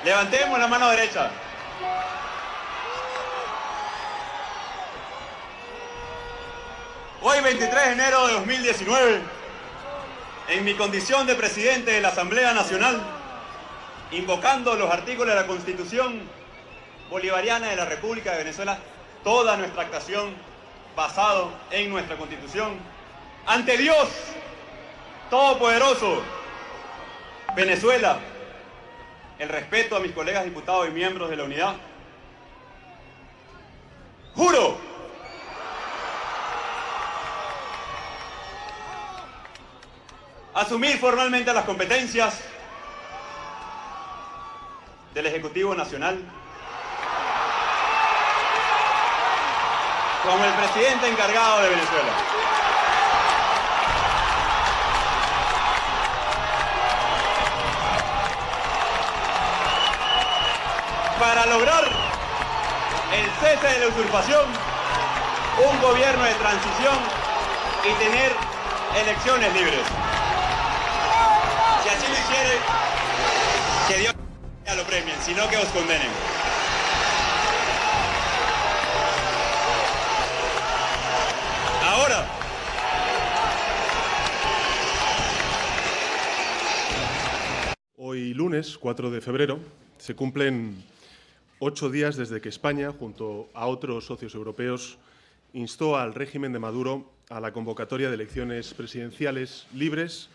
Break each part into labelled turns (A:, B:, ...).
A: Levantemos la mano derecha. Hoy, 23 de enero de 2019, en mi condición de presidente de la Asamblea Nacional, invocando los artículos de la Constitución Bolivariana de la República de Venezuela, toda nuestra actuación basado en nuestra Constitución, ante Dios Todopoderoso, Venezuela, el respeto a mis colegas diputados y miembros de la unidad, juro asumir formalmente las competencias del Ejecutivo Nacional como el presidente encargado de Venezuela. Para lograr el cese de la usurpación, un gobierno de transición y tener elecciones libres. Si así lo hiciere, que Dios lo premien, sino que os condenen. Ahora,
B: hoy lunes 4 de febrero se cumplen 8 días desde que España, junto a otros socios europeos, instó al régimen de Maduro a la convocatoria de elecciones presidenciales libres,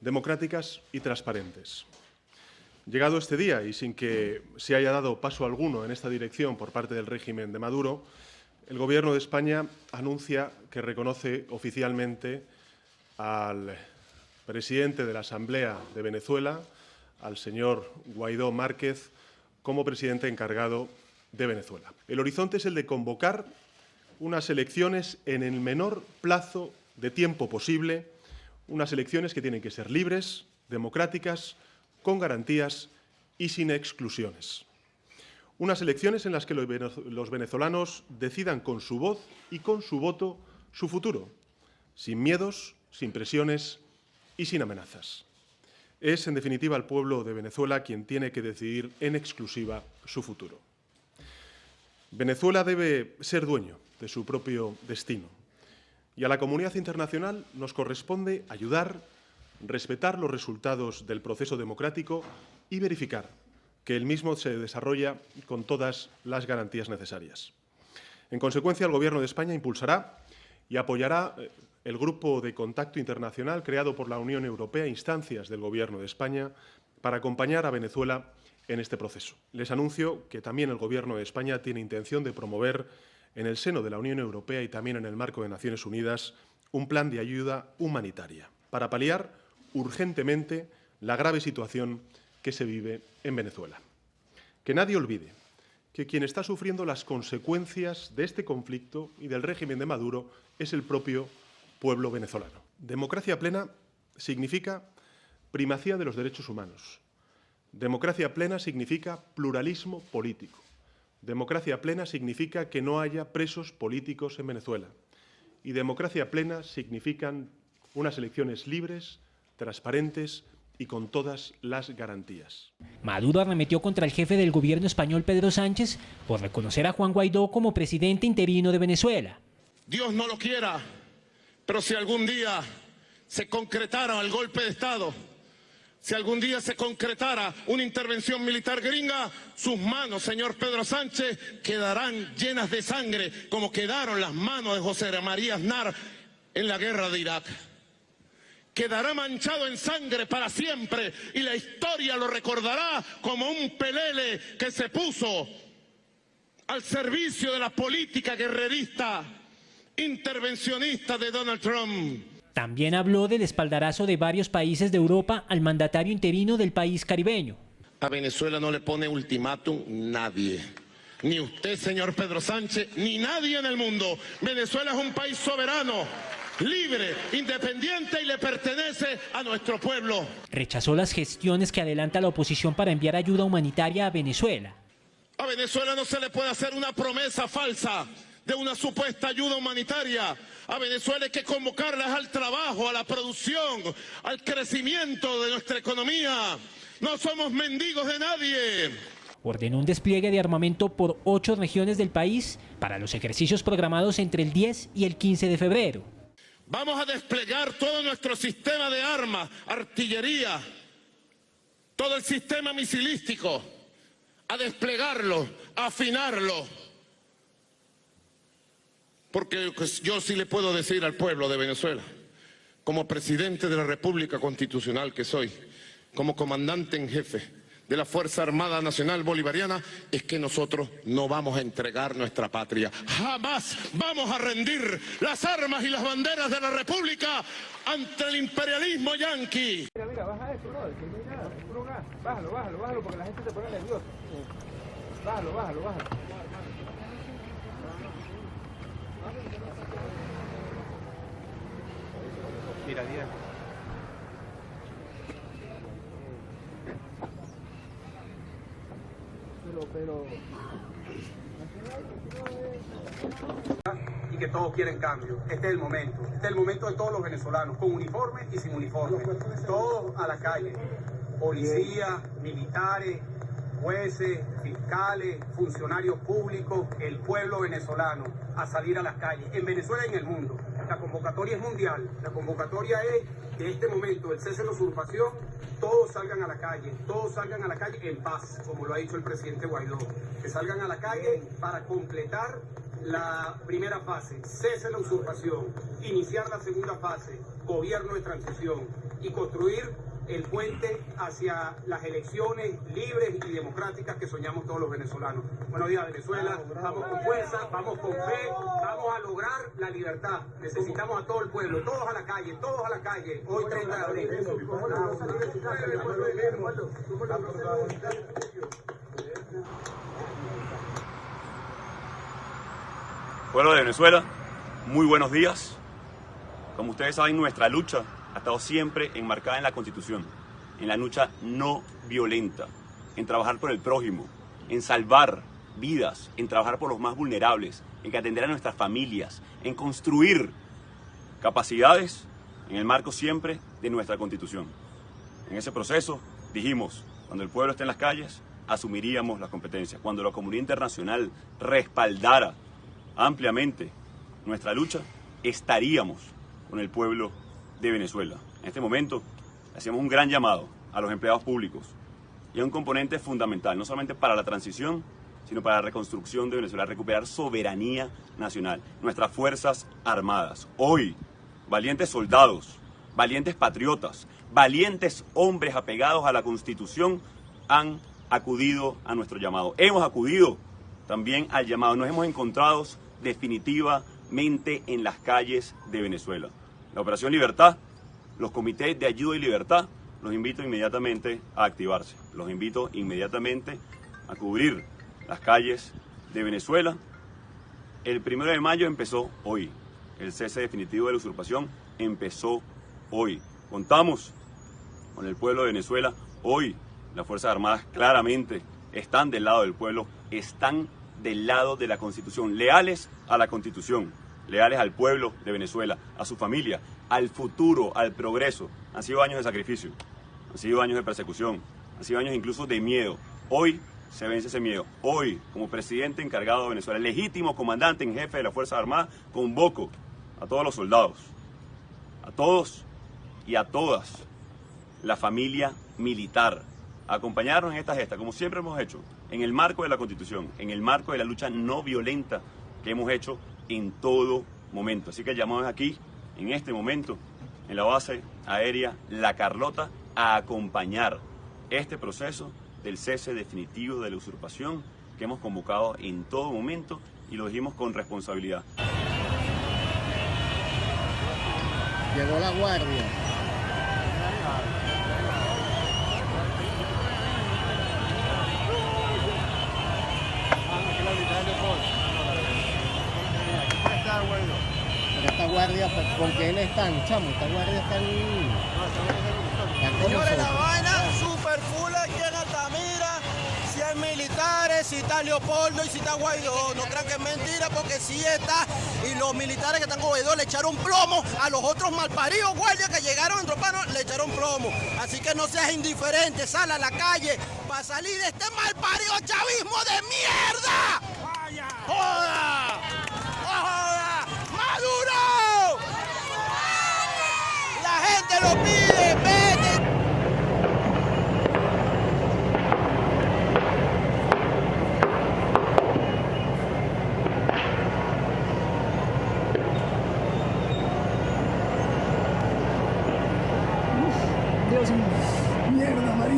B: democráticas y transparentes. Llegado este día y sin que se haya dado paso alguno en esta dirección por parte del régimen de Maduro, el Gobierno de España anuncia que reconoce oficialmente al presidente de la Asamblea de Venezuela, al señor Guaidó Márquez, como presidente encargado de Venezuela. El horizonte es el de convocar unas elecciones en el menor plazo de tiempo posible, unas elecciones que tienen que ser libres, democráticas, con garantías y sin exclusiones. Unas elecciones en las que los venezolanos decidan con su voz y con su voto su futuro, sin miedos, sin presiones y sin amenazas. Es, en definitiva, el pueblo de Venezuela quien tiene que decidir en exclusiva su futuro. Venezuela debe ser dueño de su propio destino y a la comunidad internacional nos corresponde ayudar, respetar los resultados del proceso democrático y verificar que el mismo se desarrolla con todas las garantías necesarias. En consecuencia, el Gobierno de España impulsará y apoyará el Grupo de Contacto Internacional creado por la Unión Europea a instancias del Gobierno de España para acompañar a Venezuela en este proceso. Les anuncio que también el Gobierno de España tiene intención de promover en el seno de la Unión Europea y también en el marco de Naciones Unidas un plan de ayuda humanitaria para paliar urgentemente la grave situación que se vive en Venezuela. Que nadie olvide que quien está sufriendo las consecuencias de este conflicto y del régimen de Maduro es el propio pueblo venezolano. Democracia plena significa primacía de los derechos humanos. Democracia plena significa pluralismo político. Democracia plena significa que no haya presos políticos en Venezuela. Y democracia plena significan unas elecciones libres, transparentes y con todas las garantías.
C: Maduro arremetió contra el jefe del gobierno español, Pedro Sánchez, por reconocer a Juan Guaidó como presidente interino de Venezuela.
D: Dios no lo quiera, pero si algún día se concretara el golpe de Estado, si algún día se concretara una intervención militar gringa, sus manos, señor Pedro Sánchez, quedarán llenas de sangre, como quedaron las manos de José María Aznar en la guerra de Irak. Quedará manchado en sangre para siempre y la historia lo recordará como un pelele que se puso al servicio de la política guerrerista, intervencionista de Donald Trump.
C: También habló del espaldarazo de varios países de Europa al mandatario interino del país caribeño.
D: A Venezuela no le pone ultimátum nadie. Ni usted, señor Pedro Sánchez, ni nadie en el mundo. Venezuela es un país soberano, libre, independiente y le pertenece a nuestro pueblo.
C: Rechazó las gestiones que adelanta la oposición para enviar ayuda humanitaria a Venezuela.
D: A Venezuela no se le puede hacer una promesa falsa de una supuesta ayuda humanitaria. A Venezuela hay que convocarlas al trabajo, a la producción, al crecimiento de nuestra economía. No somos mendigos de nadie.
C: Ordenó un despliegue de armamento por 8 regiones del país para los ejercicios programados entre el 10 y el 15 de febrero.
D: Vamos a desplegar todo nuestro sistema de armas, artillería, todo el sistema misilístico, a desplegarlo, a afinarlo. Porque pues, yo sí le puedo decir al pueblo de Venezuela, como presidente de la República Constitucional que soy, como comandante en jefe de la Fuerza Armada Nacional Bolivariana, es que nosotros no vamos a entregar nuestra patria. Jamás vamos a rendir las armas y las banderas de la República ante el imperialismo yanqui.
E: Mira, baja eso, brother, que no hay nada, es puro gas. Bájalo, porque la gente se pone nerviosa. Bájalo. Mira,
F: y que todos quieren cambio. Este es el momento. Este es el momento de todos los venezolanos, con uniforme y sin uniforme. Todos a la calle. Policías, militares, jueces, fiscales, funcionarios públicos, el pueblo venezolano, a salir a las calles, en Venezuela y en el mundo. La convocatoria es mundial. La convocatoria es que este momento, el cese de la usurpación, todos salgan a la calle en paz, como lo ha dicho el presidente Guaidó, que salgan a la calle para completar la primera fase, cese de la usurpación, iniciar la segunda fase, gobierno de transición y construir el puente hacia las elecciones libres y democráticas que soñamos todos los venezolanos. Buenos días, Venezuela. Vamos con fuerza, vamos con fe, vamos a lograr la libertad. Necesitamos a todo el pueblo, todos a la calle, hoy 30 de abril.
A: Pueblo de Venezuela, muy buenos días. Como ustedes saben, nuestra lucha ha estado siempre enmarcada en la Constitución, en la lucha no violenta, en trabajar por el prójimo, en salvar vidas, en trabajar por los más vulnerables, en atender a nuestras familias, en construir capacidades en el marco siempre de nuestra Constitución. En ese proceso dijimos, cuando el pueblo esté en las calles, asumiríamos las competencias. Cuando la comunidad internacional respaldara ampliamente nuestra lucha, estaríamos con el pueblo de Venezuela. En este momento hacemos un gran llamado a los empleados públicos y a un componente fundamental, no solamente para la transición, sino para la reconstrucción de Venezuela, recuperar soberanía nacional, nuestras Fuerzas Armadas. Hoy, valientes soldados, valientes patriotas, valientes hombres apegados a la Constitución han acudido a nuestro llamado. Hemos acudido también al llamado, nos hemos encontrado definitivamente en las calles de Venezuela. La Operación Libertad, los comités de ayuda y libertad, los invito inmediatamente a activarse. Los invito inmediatamente a cubrir las calles de Venezuela. El 1 de mayo empezó hoy. El cese definitivo de la usurpación empezó hoy. Contamos con el pueblo de Venezuela. Hoy las Fuerzas Armadas claramente están del lado del pueblo, están del lado de la Constitución, leales a la Constitución, leales al pueblo de Venezuela, a su familia, al futuro, al progreso. Han sido años de sacrificio, han sido años de persecución, han sido años incluso de miedo. Hoy se vence ese miedo. Hoy, como presidente encargado de Venezuela, legítimo comandante en jefe de las Fuerzas Armadas, convoco a todos los soldados, a todos y a todas, la familia militar, a acompañarnos en esta gesta, como siempre hemos hecho, en el marco de la Constitución, en el marco de la lucha no violenta que hemos hecho en todo momento. Así que llamamos aquí, en este momento, en la base aérea La Carlota, a acompañar este proceso del cese definitivo de la usurpación que hemos convocado en todo momento y lo dijimos con responsabilidad.
G: Llegó la guardia. Pero esta guardia, ¿con quién están, chamo? Esta guardia está en...
H: Señores, la vaina super full aquí en Altamira, 100 militares, que si está Leopoldo y si está Guaidó. No crean que es mentira, porque sí está. Y los militares que están con Guaidó le echaron plomo a los otros malparidos guardias que llegaron en Tropano, le echaron plomo. Así que no seas indiferente, sal a la calle para salir de este malparido chavismo de mierda. ¡Joda! ¡Joda! ¡Maduro! La gente lo pide, vete.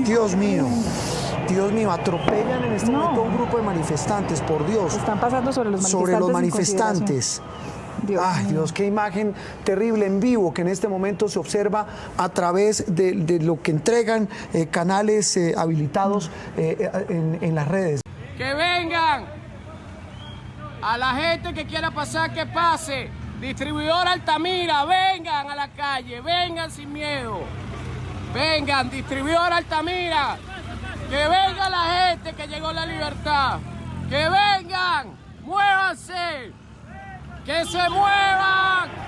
I: Dios mío, atropellan en este momento a un grupo de manifestantes, por Dios.
J: Están pasando sobre los manifestantes.
I: Ay, Dios, qué imagen terrible en vivo que en este momento se observa a través de lo que entregan canales habilitados en las redes.
K: Que vengan a la gente que quiera pasar, que pase. Distribuidor Altamira, vengan a la calle, vengan sin miedo. Vengan, distribuidor Altamira, que venga la gente que llegó la libertad, que vengan, muévanse, que se muevan.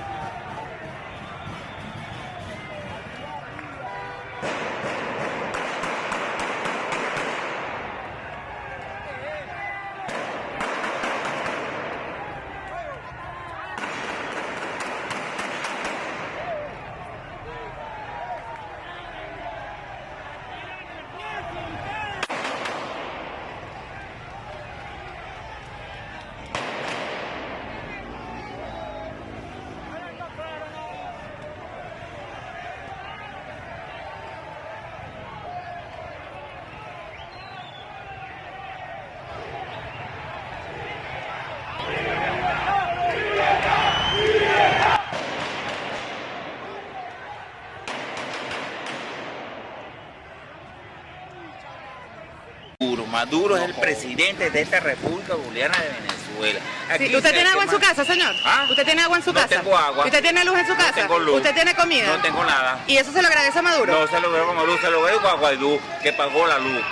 L: Maduro es el presidente de esta República Bolivariana de Venezuela. Aquí
J: sí, ¿usted tiene agua en su casa, señor?
L: ¿Ah?
J: ¿Usted tiene agua en su casa?
L: No tengo agua.
J: ¿Usted tiene luz en su casa?
L: No tengo luz.
J: ¿Usted tiene comida?
L: No tengo nada.
J: ¿Y eso se lo agradece a Maduro?
L: No se lo veo a Maduro, se lo veo a Guaidó, que pagó la luz.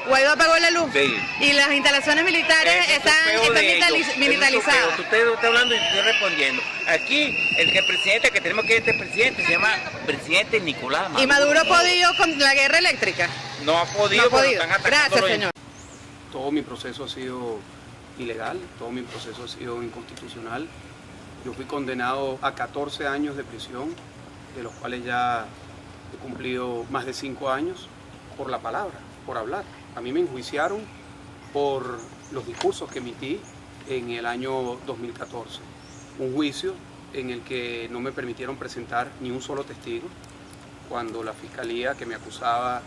J: ¿Guaidó apagó la luz?
L: Sí.
J: ¿Y las instalaciones militares están militarizadas?
L: Usted está hablando y estoy respondiendo. Aquí, el presidente que tenemos que este presidente se llama presidente Nicolás Maduro.
J: ¿Y Maduro ha podido con la guerra eléctrica?
L: No ha podido,
J: no ha podido.
L: Están atacando.
J: Gracias, señor.
M: Todo mi proceso ha sido ilegal, todo mi proceso ha sido inconstitucional. Yo fui condenado a 14 años de prisión, de los cuales ya he cumplido más de 5 años por la palabra, por hablar. A mí me enjuiciaron por los discursos que emití en el año 2014. Un juicio en el que no me permitieron presentar ni un solo testigo, cuando la fiscalía que me acusaba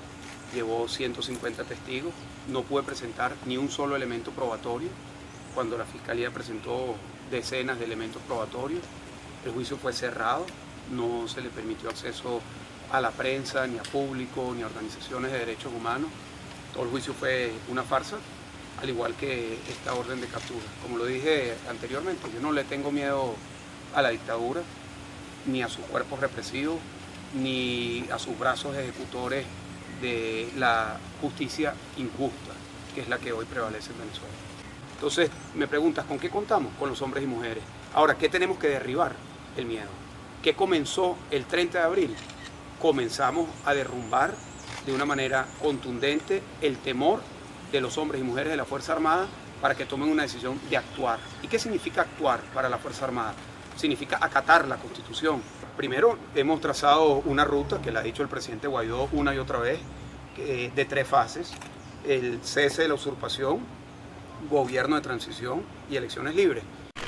M: llevó 150 testigos. No pude presentar ni un solo elemento probatorio, cuando la Fiscalía presentó decenas de elementos probatorios. El juicio fue cerrado, no se le permitió acceso a la prensa, ni a público, ni a organizaciones de derechos humanos. Todo el juicio fue una farsa, al igual que esta orden de captura. Como lo dije anteriormente, yo no le tengo miedo a la dictadura, ni a sus cuerpos represivos, ni a sus brazos ejecutores de la justicia injusta, que es la que hoy prevalece en Venezuela. Entonces, me preguntas, ¿con qué contamos? Con los hombres y mujeres. Ahora, ¿qué tenemos que derribar? El miedo. ¿Qué comenzó el 30 de abril? Comenzamos a derrumbar de una manera contundente el temor de los hombres y mujeres de la Fuerza Armada para que tomen una decisión de actuar. ¿Y qué significa actuar para la Fuerza Armada? Significa acatar la Constitución. Primero, hemos trazado una ruta, que la ha dicho el presidente Guaidó una y otra vez, de 3 fases: el cese de la usurpación, gobierno de transición y elecciones libres.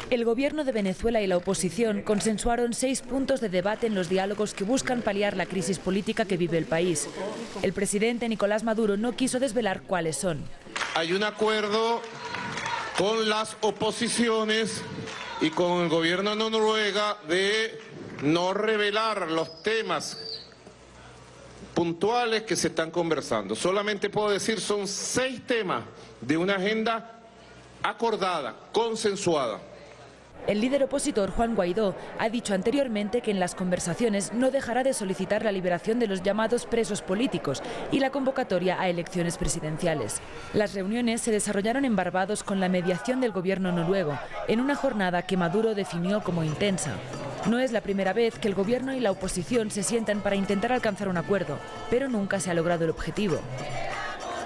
N: El gobierno de Venezuela y la oposición consensuaron 6 puntos de debate en los diálogos que buscan paliar la crisis política que vive el país. El presidente Nicolás Maduro no quiso desvelar cuáles son.
D: Hay un acuerdo con las oposiciones y con el gobierno de Noruega de no revelar los temas puntuales que se están conversando. Solamente puedo decir, son 6 temas de una agenda acordada, consensuada.
N: El líder opositor, Juan Guaidó, ha dicho anteriormente que en las conversaciones no dejará de solicitar la liberación de los llamados presos políticos y la convocatoria a elecciones presidenciales. Las reuniones se desarrollaron en Barbados con la mediación del gobierno noruego, en una jornada que Maduro definió como intensa. No es la primera vez que el gobierno y la oposición se sientan para intentar alcanzar un acuerdo, pero nunca se ha logrado el objetivo.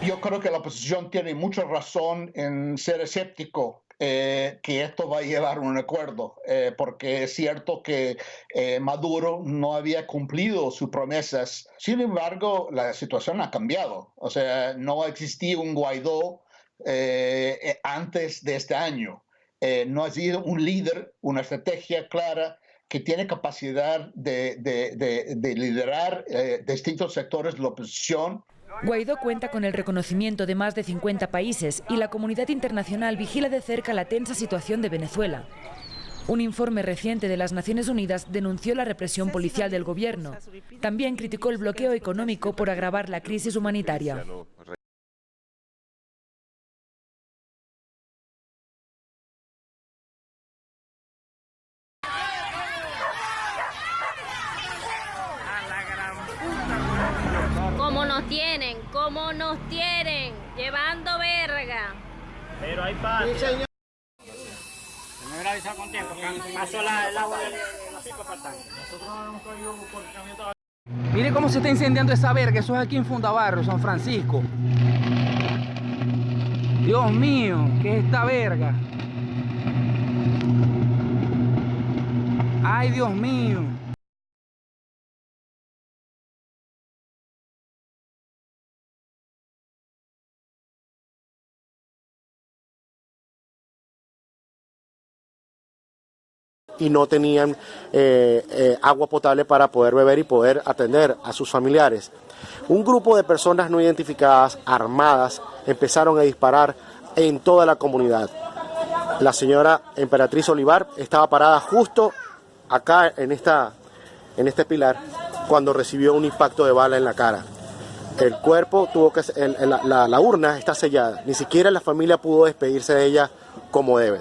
O: Yo creo que la oposición tiene mucha razón en ser escéptico que esto va a llevar a un acuerdo, porque es cierto que Maduro no había cumplido sus promesas. Sin embargo, la situación ha cambiado. O sea, no existía un Guaidó antes de este año. No ha sido un líder, una estrategia clara que tiene capacidad de liderar distintos sectores de la oposición.
N: Guaidó cuenta con el reconocimiento de más de 50 países y la comunidad internacional vigila de cerca la tensa situación de Venezuela. Un informe reciente de las Naciones Unidas denunció la represión policial del gobierno. También criticó el bloqueo económico por agravar la crisis humanitaria.
P: ¿Cómo nos tienen? Llevando verga.
K: Pero hay paz. Sí, señor.
Q: Me hubiera avisado con tiempo, pasó el agua de la pipa para el tanque.
K: Nosotros hemos caído por el camión.
Q: Mire cómo se está incendiando esa verga, eso es aquí en Fundabarrio, San Francisco. Dios mío, ¿qué es esta verga? Ay, Dios mío.
R: Y no tenían agua potable para poder beber y poder atender a sus familiares. Un grupo de personas no identificadas, armadas, empezaron a disparar en toda la comunidad. La señora Emperatriz Olivar estaba parada justo acá en este pilar cuando recibió un impacto de bala en la cara. El cuerpo tuvo que, la urna está sellada, ni siquiera la familia pudo despedirse de ella como debe.